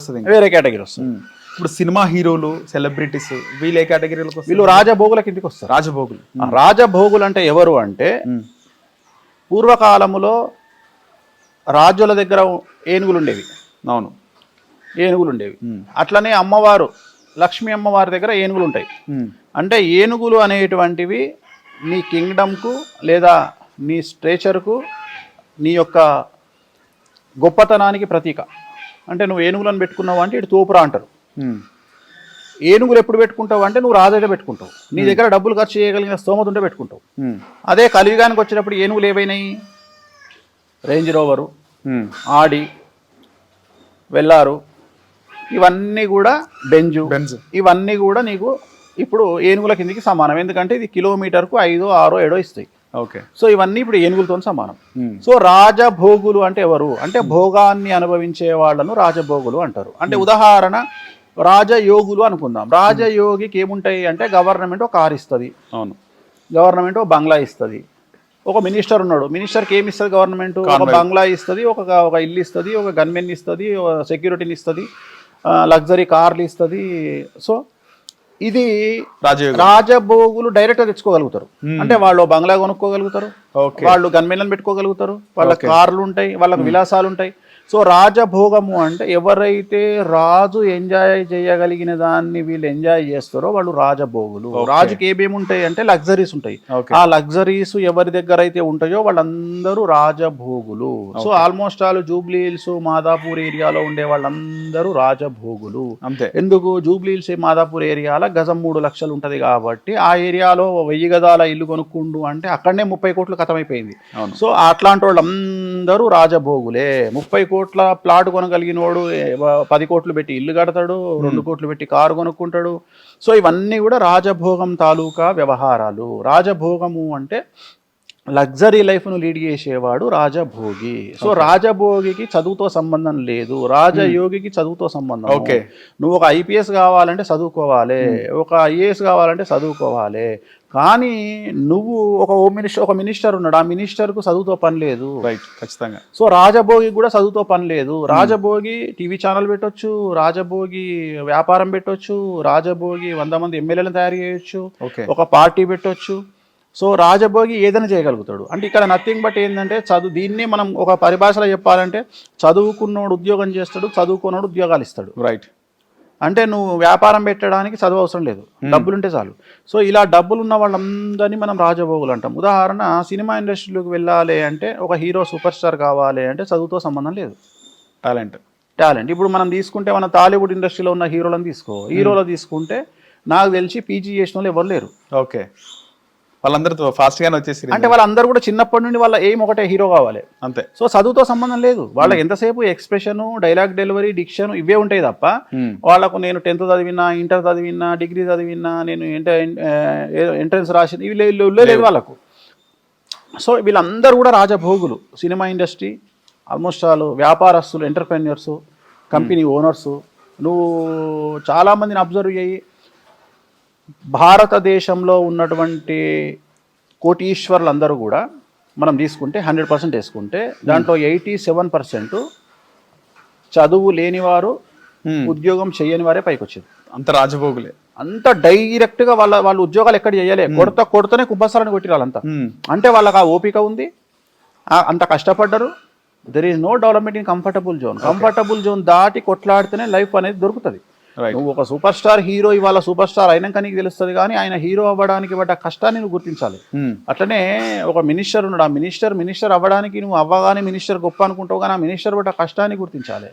వస్తుంది, వేరే కేటగిరీ వస్తుంది. ఇప్పుడు సినిమా హీరోలు, సెలబ్రిటీస్ వీళ్ళు ఏ కేటగిరీలకు వీళ్ళు రాజభోగుల కిందికి వస్తారు. రాజభోగులు. రాజభోగులు అంటే ఎవరు అంటే పూర్వకాలములో రాజుల దగ్గర ఏనుగులు ఉండేవి. అవును, ఏనుగులు ఉండేవి. అట్లనే అమ్మవారు లక్ష్మీ అమ్మవారి దగ్గర ఏనుగులు ఉంటాయి. అంటే ఏనుగులు అనేటువంటివి నీ కింగ్డమ్కు లేదా నీ స్ట్రేచర్కు నీ యొక్క గొప్పతనానికి ప్రతీక. అంటే నువ్వు ఏనుగులను పెట్టుకున్నావు అంటే ఇటు తోపురా అంటారు. ఏనుగులు ఎప్పుడు పెట్టుకుంటావు అంటే నువ్వు రాజైతే పెట్టుకుంటావు, నీ దగ్గర డబ్బులు ఖర్చు చేయగలిగిన స్తోమత ఉంటే పెట్టుకుంటావు. అదే కలియుగానికి వచ్చినప్పుడు ఏనుగులు ఏవైనాయి? రేంజ్ రోవరు, ఆడి, వెల్లారు, ఇవన్నీ కూడా బెంజు, ఇవన్నీ కూడా నీకు ఇప్పుడు ఏనుగుల కిందికి సమానం. ఎందుకంటే ఇది కిలోమీటర్కు 5, 6, 7 ఇస్తాయి. ఓకే. సో ఇవన్నీ ఇప్పుడు ఏనుగులతో సమానం. సో రాజభోగులు అంటే ఎవరు అంటే భోగాన్ని అనుభవించే వాళ్ళను రాజభోగులు అంటారు. అంటే ఉదాహరణ రాజయోగులు అనుకుందాం. రాజయోగికి ఏముంటాయి అంటే గవర్నమెంట్ ఒక కారు ఇస్తుంది, అవును, గవర్నమెంట్ ఒక బంగ్లా ఇస్తుంది. ఒక మినిస్టర్ ఉన్నాడు, మినిస్టర్కి ఏమి ఇస్తుంది గవర్నమెంట్? ఒక బంగ్లా ఇస్తుంది, ఒక ఇల్లు ఇస్తుంది, ఒక గన్మెన్ ఇస్తుంది, సెక్యూరిటీని ఇస్తుంది, లగ్జరీ కార్లు ఇస్తుంది. సో ఇది రాజభోగులు డైరెక్ట్గా తెచ్చుకోగలుగుతారు. అంటే వాళ్ళు బంగ్లా కొనుక్కోగలుగుతారు, వాళ్ళు గన్మెన్లను పెట్టుకోగలుగుతారు, వాళ్ళ కార్లు ఉంటాయి, వాళ్ళకి విలాసాలు ఉంటాయి. సో రాజభోగము అంటే ఎవరైతే రాజు ఎంజాయ్ చేయగలిగిన దాన్ని వీళ్ళు ఎంజాయ్ చేస్తారో వాళ్ళు రాజభోగులు. రాజుకి ఏమేమి ఉంటాయి అంటే లగ్జరీస్ ఉంటాయి. ఆ లగ్జరీస్ ఎవరి దగ్గర అయితే ఉంటాయో వాళ్ళందరూ రాజభోగులు. So almost all Jubilee Hills, Madhapur ఏరియాలో ఉండే వాళ్ళందరూ రాజభోగులు. అంతే. ఎందుకు? జూబ్లీ హిల్స్, మాదాపూర్ ఏరియాలో గజం 3 లక్షలు ఉంటుంది కాబట్టి ఆ ఏరియాలో 1000 గజాల ఇల్లు కొనుక్కుండు అంటే అక్కడనే 30 కోట్లు ఖతమైపోయింది. సో అట్లాంటి వాళ్ళందరూ రాజభోగులే. 30 కోట్ల ప్లాట్ కొనగలిగిన వాడు 10 కోట్లు పెట్టి ఇల్లు కడతాడు, 2 కోట్లు పెట్టి కారు కొనుక్కుంటాడు. సో ఇవన్నీ కూడా రాజభోగం తాలూకా వ్యవహారాలు. రాజభోగము అంటే లగ్జరీ లైఫ్ను లీడ్ చేసేవాడు రాజభోగి. సో రాజభోగికి చదువుతో సంబంధం లేదు, రాజయోగికి చదువుతో సంబంధం. ఓకే, నువ్వు ఒక ఐపీఎస్ కావాలంటే చదువుకోవాలి, ఒక ఐఏఎస్ కావాలంటే చదువుకోవాలి. కానీ నువ్వు ఒక మినిస్టర్ ఉన్నాడు, ఆ మినిస్టర్కు చదువుతో పని లేదు. రైట్, ఖచ్చితంగా. సో రాజభోగి కూడా చదువుతో పని లేదు. రాజభోగి టీవీ ఛానల్ పెట్టొచ్చు, రాజభోగి వ్యాపారం పెట్టొచ్చు, రాజభోగి 100 మంది ఎమ్మెల్యేలను తయారు చేయొచ్చు, ఒక పార్టీ పెట్టొచ్చు. సో రాజభోగి ఏదైనా చేయగలుగుతాడు. అంటే ఇక్కడ నథింగ్ బట్ ఏంటంటే దీన్ని మనం ఒక పరిభాషలో చెప్పాలంటే చదువుకున్నోడు ఉద్యోగం చేస్తాడు, చదువుకున్నోడు ఉద్యోగాలు ఇస్తాడు. రైట్. అంటే నువ్వు వ్యాపారం పెట్టడానికి చదువు అవసరం లేదు, డబ్బులుంటే చాలు. సో ఇలా డబ్బులు ఉన్న వాళ్ళందరినీ మనం రాజభోగులు అంటాం. ఉదాహరణ సినిమా ఇండస్ట్రీలోకి వెళ్ళాలి అంటే ఒక హీరో సూపర్ స్టార్ కావాలి అంటే చదువుతో సంబంధం లేదు, టాలెంట్. ఇప్పుడు మనం తీసుకుంటే మన టాలీవుడ్ ఇండస్ట్రీలో ఉన్న హీరోలను హీరోలో తీసుకుంటే నాకు తెలిసి పీజీ చేసిన వాళ్ళు ఎవరు లేరు. ఓకే, వాళ్ళందరూ ఫాస్ట్గానే వచ్చేసి అంటే వాళ్ళందరూ కూడా చిన్నప్పటి నుండి వాళ్ళ ఎయిమ్ ఒకటే, హీరో కావాలి అంతే. సో చదువుతో సంబంధం లేదు, వాళ్ళకి ఎంతసేపు ఎక్స్ప్రెషన్, డైలాగ్ డెలివరీ, డిక్షన్ ఇవే ఉంటాయి తప్ప వాళ్ళకు నేను 10th చదివినా, ఇంటర్ చదివినా, డిగ్రీ చదివినా, నేను ఎంట్రన్స్ రాసిన ఇవి లేదు వాళ్ళకు. సో వీళ్ళందరూ కూడా రాజభోగులు. సినిమా ఇండస్ట్రీ ఆల్మోస్ట్ ఆల్ వ్యాపారస్తులు, ఎంటర్ప్రెన్యూర్స్, కంపెనీ ఓనర్సు. నువ్వు చాలామందిని అబ్జర్వ్ చేయి, భారతదేశంలో ఉన్నటువంటి కోటీశ్వర్లందరూ కూడా మనం తీసుకుంటే 100% వేసుకుంటే దాంట్లో 87% చదువు లేనివారు, ఉద్యోగం చేయని వారే పైకి వచ్చేది. అంత రాజభోగులే, అంత డైరెక్ట్గా వాళ్ళు ఉద్యోగాలు ఎక్కడ చేయలే, కొడతనే కుబ్బసాలని కొట్టి వాళ్ళంతా. అంటే వాళ్ళకి ఆ ఓపిక ఉంది, అంత కష్టపడ్డరు. There is no development in comfortable zone. Comfortable zone దాటి కొట్లాడితేనే లైఫ్ అనేది దొరుకుతుంది. నువ్వు ఒక సూపర్ స్టార్ హీరో ఇవాళ సూపర్ స్టార్ అయినాక నీకు తెలుస్తుంది, కానీ ఆయన హీరో అవ్వడానికి పడ్డ కష్టాన్ని నువ్వు గుర్తించాలి. అట్లనే ఒక మినిస్టర్ ఉన్నాడు, ఆ మినిస్టర్ అవ్వడానికి నువ్వు అవ్వగానే మినిస్టర్ గొప్ప అనుకుంటావు, కానీ ఆ మినిస్టర్ పడ్డ కష్టాన్ని గుర్తించాలి.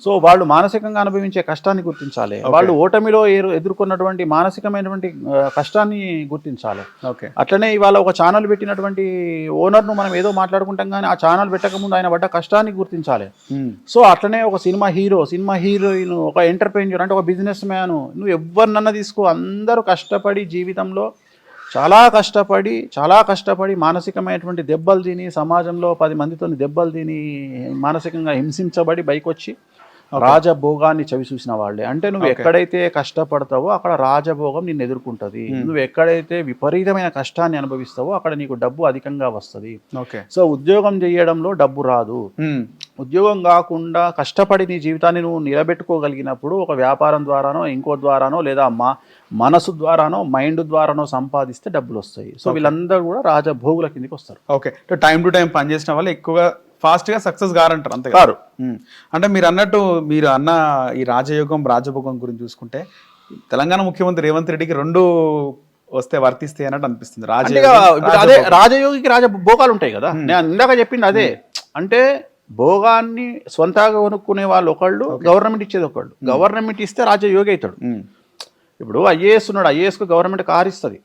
సో వాళ్ళు మానసికంగా అనుభవించే కష్టాన్ని గుర్తించాలి, వాళ్ళు ఓటమిలో ఎదుర్కొన్నటువంటి మానసికమైనటువంటి కష్టాన్ని గుర్తించాలి. అట్లనే ఇవాళ ఒక ఛానల్ పెట్టినటువంటి ఓనర్ను మనం ఏదో మాట్లాడుకుంటాం, కానీ ఆ ఛానల్ పెట్టకముందు ఆయన పడ్డ కష్టాన్ని గుర్తించాలి. సో అట్లనే ఒక సినిమా హీరోయిన్, ఒక ఎంటర్ప్రెన్యూర్ అంటే ఒక బిజినెస్ మ్యాను, నువ్వు ఎవరినన్నా తీసుకో, అందరూ కష్టపడి జీవితంలో చాలా కష్టపడి మానసికమైనటువంటి దెబ్బలు తిని, సమాజంలో 10 మందితో దెబ్బలు తిని, మానసికంగా హింసించబడి బయకొచ్చి రాజభోగాన్ని చవి చూసిన వాళ్ళే. అంటే నువ్వు ఎక్కడైతే కష్టపడతావో అక్కడ రాజభోగం నిన్ను ఎదుర్కొంటుంది. నువ్వు ఎక్కడైతే విపరీతమైన కష్టాన్ని అనుభవిస్తావో అక్కడ నీకు డబ్బు అధికంగా వస్తుంది. సో ఉద్యోగం చేయడంలో డబ్బు రాదు, ఉద్యోగం కాకుండా కష్టపడి నీ జీవితాన్ని నువ్వు నిలబెట్టుకోగలిగినప్పుడు ఒక వ్యాపారం ద్వారానో ఇంకో ద్వారానో లేదా మనసు ద్వారానో మైండ్ ద్వారానో సంపాదిస్తే డబ్బులు వస్తాయి. సో వీళ్ళందరూ కూడా రాజభోగుల కిందకి వస్తారు. ఓకే, టైం టు టైం పనిచేసిన వాళ్ళు ఎక్కువగా ఫాస్ట్గా సక్సెస్ గారంటారు అంతే కారు. అంటే మీరు అన్న ఈ రాజయోగం రాజభోగం గురించి చూసుకుంటే తెలంగాణ ముఖ్యమంత్రి రేవంత్ రెడ్డికి రెండు వస్తే వర్తిస్తాయి అన్నట్టు అనిపిస్తుంది. అదే రాజయోగికి రాజభోగాలు ఉంటాయి కదా, నేను ఇందాక చెప్పింది అదే. అంటే భోగాన్ని సొంతగా కొనుక్కునే వాళ్ళు ఒకళ్ళు, గవర్నమెంట్ ఇచ్చేది ఒకళ్ళు. గవర్నమెంట్ ఇస్తే రాజయోగి అవుతాడు. ఇప్పుడు ఐఏఎస్ ఉన్నాడు, ఐఏఎస్కు గవర్నమెంట్ కార్ ఇస్తుంది,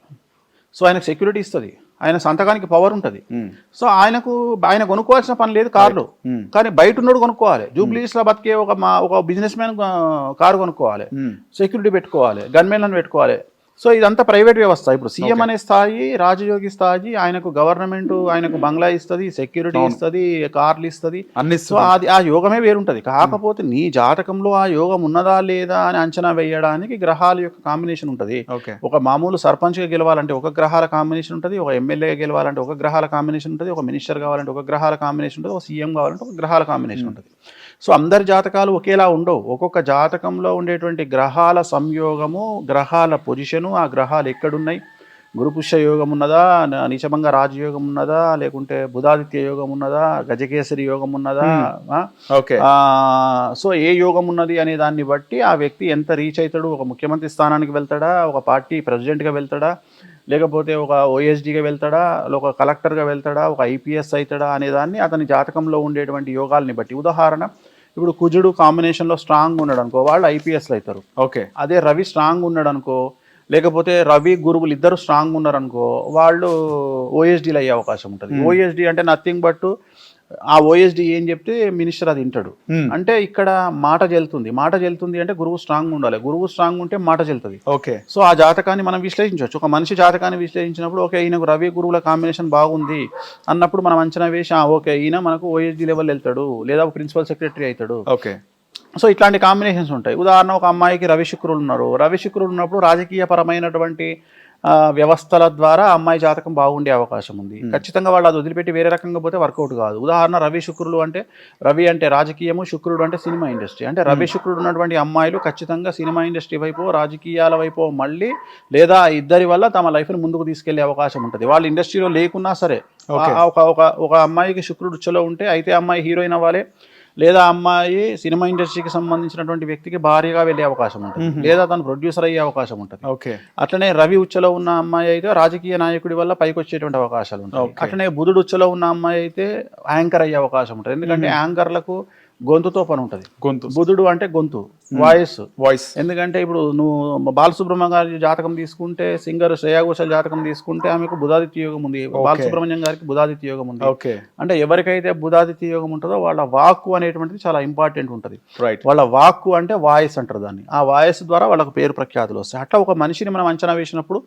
సో ఆయనకు సెక్యూరిటీ ఇస్తుంది, ఆయన సంతకానికి పవర్ ఉంటుంది. సో ఆయన కొనుక్కోవాల్సిన పని లేదు కార్లు, కానీ బయట ఉన్నోడు కొనుక్కోవాలి. జూబ్లీస్ లో బతికే ఒక బిజినెస్ మ్యాన్ కారు కొనుక్కోవాలి, సెక్యూరిటీ పెట్టుకోవాలి, గన్మెన్లను పెట్టుకోవాలి. సో ఇదంతా ప్రైవేట్ వ్యవస్థ. ఇప్పుడు సీఎం అనే స్థాయి, రాజయోగి స్థాయి, ఆయనకు గవర్నమెంట్ ఆయనకు బంగ్లా ఇస్తుంది, సెక్యూరిటీ ఇస్తుంది, కార్లు ఇస్తుంది. సో అది ఆ యోగమే వేరుంటది. కాకపోతే నీ జాతకంలో ఆ యోగం ఉన్నదా లేదా అని అంచనా వేయడానికి గ్రహాల యొక్క కాంబినేషన్ ఉంటుంది. ఒక మామూలు సర్పంచ్గా గెలవాలంటే ఒక గ్రహాల కాంబినేషన్ ఉంటుంది, ఒక ఎమ్మెల్యేగా గెలవాలంటే ఒక గ్రహాల కాంబినేషన్ ఉంటుంది, ఒక మినిస్టర్ కావాలంటే ఒక గ్రహాల కాంబినేషన్ ఉంటుంది, ఒక సీఎం కావాలంటే ఒక గ్రహాల కాంబినేషన్ ఉంటుంది. సో అందరి జాతకాలు ఒకేలా ఉండవు. ఒక్కొక్క జాతకంలో ఉండేటువంటి గ్రహాల సంయోగము, గ్రహాల పొజిషను, ఆ గ్రహాలు ఎక్కడున్నాయి, గురుపుష్య యోగం ఉన్నదా, నీచభంగ రాజయోగం ఉన్నదా, లేకుంటే బుధాదిత్య యోగం ఉన్నదా, గజకేసరి యోగం ఉన్నదా, సో ఏ యోగం ఉన్నది అనే దాన్ని బట్టి ఆ వ్యక్తి ఎంత రీచ్ అవుతాడు. ఒక ముఖ్యమంత్రి స్థానానికి వెళ్తాడా, ఒక పార్టీ ప్రెసిడెంట్గా వెళ్తాడా, లేకపోతే ఒక ఓఎస్డీగా వెళ్తాడా, ఒక కలెక్టర్గా వెళ్తాడా, ఒక ఐపీఎస్ అవుతాడా అనేదాన్ని అతని జాతకంలో ఉండేటువంటి యోగాల్ని బట్టి. ఉదాహరణ, ఇప్పుడు కుజుడు కాంబినేషన్లో స్ట్రాంగ్ ఉన్నాడు అనుకో, వాళ్ళు ఐపీఎస్లు అవుతారు. ఓకే, అదే రవి స్ట్రాంగ్ ఉన్నాడు అనుకో, లేకపోతే రవి గురువులు ఇద్దరు స్ట్రాంగ్ ఉన్నారనుకో, వాళ్ళు ఓఎస్డీలు అయ్యే అవకాశం ఉంటుంది. ఓఎస్డీ అంటే నథింగ్ బట్ ఆ ఓఎస్డీ ఏం చెప్తే మినిస్టర్ అది వింటాడు. అంటే ఇక్కడ మాట జల్లుతుంది అంటే గురువు స్ట్రాంగ్ ఉండాలి. గురువు స్ట్రాంగ్ ఉంటే మాట జల్లుతుంది. ఓకే, సో ఆ జాతకాన్ని మనం విశ్లేషించవచ్చు. ఒక మనిషి జాతకాన్ని విశ్లేషించినప్పుడు ఓకే ఈయనకు రవి గురువుల కాంబినేషన్ బాగుంది అన్నప్పుడు మనం అంచనా వేసి ఓకే ఈయన మనకు ఓఎస్డీ లెవెల్ వెళ్తాడు, లేదా ప్రిన్సిపల్ సెక్రటరీ అవుతాడు. ఓకే, సో ఇట్లాంటి కాంబినేషన్స్ ఉంటాయి. ఉదాహరణ, ఒక అమ్మాయికి రవి శుక్రులు ఉన్నారు. రవి శుక్రులు ఉన్నప్పుడు రాజకీయ పరమైనటువంటి వ్యవస్థల ద్వారా అమ్మాయి జాతకం బాగుండే అవకాశం ఉంది. ఖచ్చితంగా వాళ్ళు అది వదిలిపెట్టి వేరే రకంగా పోతే వర్కౌట్ కాదు. ఉదాహరణ, రవి శుక్రులు అంటే, రవి అంటే రాజకీయము, శుక్రుడు అంటే సినిమా ఇండస్ట్రీ. అంటే రవి శుక్రుడు ఉన్నటువంటి అమ్మాయిలు ఖచ్చితంగా సినిమా ఇండస్ట్రీ వైపు, రాజకీయాల వైపు మళ్ళీ, లేదా ఇద్దరి వల్ల తమ లైఫ్ని ముందుకు తీసుకెళ్లే అవకాశం ఉంటుంది. వాళ్ళు ఇండస్ట్రీలో లేకున్నా సరే, ఒక అమ్మాయికి శుక్రుడు ఉచ్చలో ఉంటే అయితే అమ్మాయి హీరోయిన్ అవ్వాలి, లేదా అమ్మాయి సినిమా ఇండస్ట్రీకి సంబంధించినటువంటి వ్యక్తికి భారీగా వెళ్ళే అవకాశం ఉంటుంది, లేదా తను ప్రొడ్యూసర్ అయ్యే అవకాశం ఉంటుంది. ఓకే, అట్లనే రవి ఉచ్చలో ఉన్న అమ్మాయి అయితే రాజకీయ నాయకుడి వల్ల పైకి వచ్చేటువంటి అవకాశాలు ఉంటాయి. అట్లనే బుధుడు ఉచ్చలో ఉన్న అమ్మాయి అయితే యాంకర్ అయ్యే అవకాశం ఉంటుంది. ఎందుకంటే యాంకర్లకు గొంతుతో పని ఉంటుంది. బుధుడు అంటే గొంతు, వాయిస్. ఎందుకంటే ఇప్పుడు నువ్వు బాలసుబ్రహ్మణ్యం గారి జాతకం తీసుకుంటే, సింగర్ శ్రేయా ఘోషాల్ జాతకం తీసుకుంటే ఆమెకు బుధాదిత్య యోగం ఉంది, బాలసుబ్రహ్మణ్యం గారికి బుధాదిత్య యోగం ఉంది. అంటే ఎవరికైతే బుధాదిత్య యోగం ఉంటుందో వాళ్ళ వాక్కు అనేటువంటిది చాలా ఇంపార్టెంట్ ఉంటుంది. వాళ్ళ వాక్కు అంటే వాయిస్ అంటారు దాన్ని. ఆ వాయిస్ ద్వారా వాళ్ళకు పేరు ప్రఖ్యాతులు వస్తాయి. అట్లా ఒక మనిషిని మనం అంచనా వేసినప్పుడు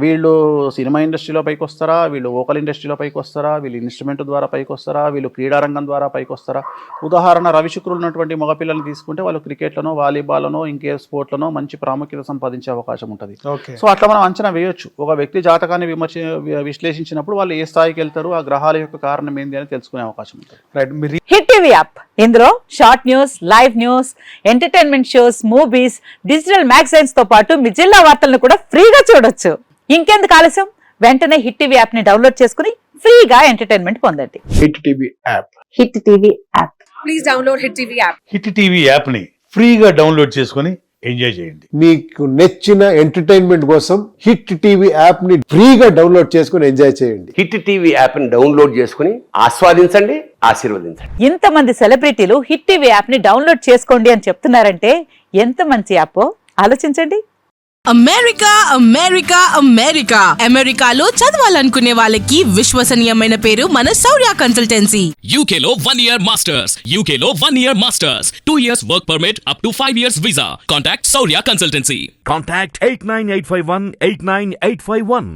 వీళ్ళు సినిమా ఇండస్ట్రీలో పైకి వస్తారా, వీళ్ళు వోకల్ ఇండస్ట్రీలో పైకి వస్తారా, వీళ్ళు ఇన్స్ట్రుమెంట్ ద్వారా పైకి వస్తారా, వీళ్ళు క్రీడారంగం ద్వారా పైకి వస్తారా. ఉదాహరణ, రవి శుక్రులు ఉన్నటువంటి మగపిల్లల్ని తీసుకుంటే వాళ్ళు క్రికెట్లను, వాలీబాల్ను, ఇంకే స్పోర్ట్లను మంచి ప్రాముఖ్యత సంపాదించే అవకాశం ఉంటుంది. సో అట్లా మనం అంచనా వేయొచ్చు. ఒక వ్యక్తి జాతకాన్ని విశ్లేషించినప్పుడు వాళ్ళు ఏ స్థాయికి వెళ్తారు, ఆ గ్రహాల యొక్క కారణం ఏంది అని తెలుసుకునే అవకాశం ఉంటుంది. హిట్ టీవీ యాప్, ఇందులో short news, live news, entertainment shows, movies, digital magazines తో పాటు మీ జిల్లా వార్తలను కూడా ఫ్రీగా చూడొచ్చు. ఇంకెందుకు ఆలస్యం, వెంటనే హిట్ టీవీ యాప్ ని డౌన్లోడ్ చేసుకుని ఫ్రీగా ఎంటర్టైన్మెంట్ పొందండి. Hit TV app, hit TV app, please download hit TV app. Hit TV app ని ఫ్రీగా డౌన్లోడ్ చేసుకుని ఎంజాయ్ చేయండి. మీకు నచ్చిన ఎంటర్టైన్మెంట్ కోసం హిట్ టీవీ యాప్ ని ఫ్రీగా డౌన్లోడ్ చేసుకుని ఎంజాయ్ చేయండి. హిట్ టీవీ యాప్ ని డౌన్లోడ్ చేసుకుని ఆస్వాదించండి, ఆశీర్వదించండి. ఇంతమంది సెలబ్రిటీలు హిట్ టీవీ యాప్ ని డౌన్లోడ్ చేసుకోండి అని చెప్తున్నారంటే ఎంత మంచి యాప్ ఆలోచించండి. అమెరికా అమెరికా అమెరికా అమెరికాలో చదవాలనుకునే వాళ్ళకి విశ్వసనీయమైన పేరు మన శౌర్య కన్సల్టెన్సీ. UK లో 1 year masters, UK లో 1 year masters, 2 years work permit up to 5 years visa. Contact Saurya Consultancy. Contact 89851 89851.